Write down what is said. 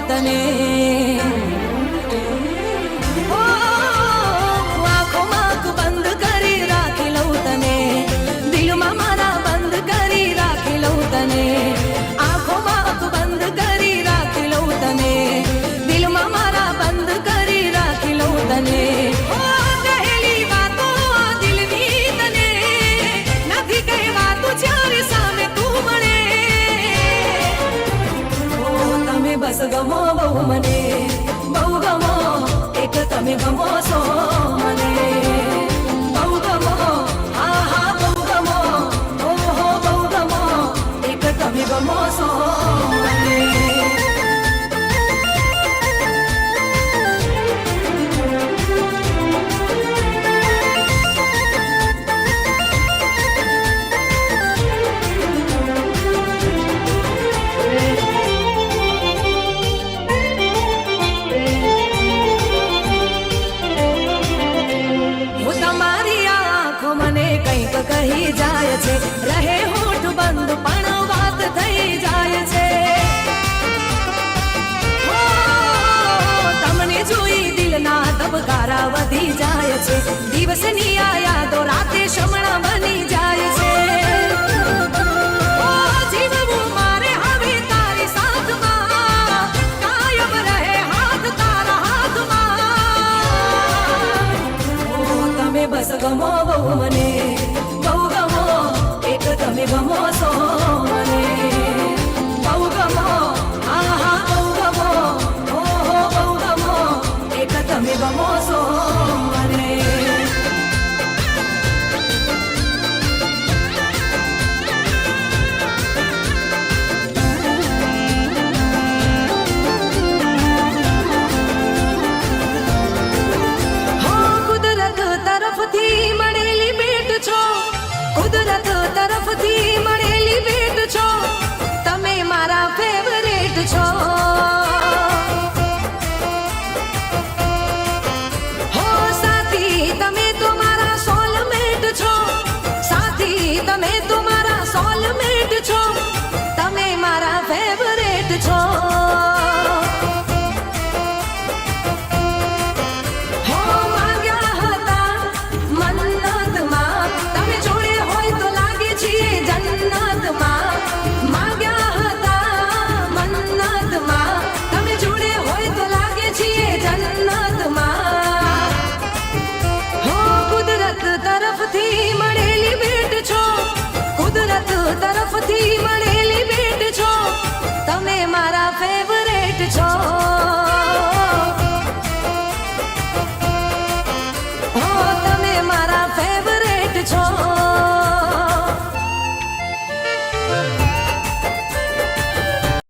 તને આંખોમાં બંધ કરી રાખી લઉં તને દિલમાં મારા બંધ કરી રાખી લઉં તને આંખોમાં બંધ કરી રાખી લઉં તને દિલમાં મારા બંધ કરી રાખી લઉં તને કહેલી વાતો આ દિલની તને નથી કહેવાતું જ્યારે સામે તું મળે તમે બસ ગમો બહુ મને બહુ ગમો એક તમે ગમો છો મને બહુ ગમો હા હા બહુ ગમો ઓહો બહુ ગમો એક તમે ગમો છો મને કહી જાય છે રહે હોઠ બંધ પણ વાત થઈ જાય છે તમને જોઈ દિલના ધબકારા વધી જાય છે દિવસની આ યાદો રાતે શમણા બની જાય છે જીવવું મારે હવે તારી સાથમાં કાયમ રહે હાથ તારા હાથમાં તમે બસ ગમો બહુ મને તમે ગમો છો મને બહુ ગમો હા હા બહુ ગમો ઓહો બહુ ગમો એક તમે ગમો છો મને કુદરત તરફથી મળેલી ભેટ છો કુદરત તરફથી મળેલી ભેટ છો તમે મારા ફેવરેટ છો હો સાથી તમે તો મારા સોલમેટ છો સાથી તમે તો મારા સોલમેટ છો તમે મારા ફેવરેટ છો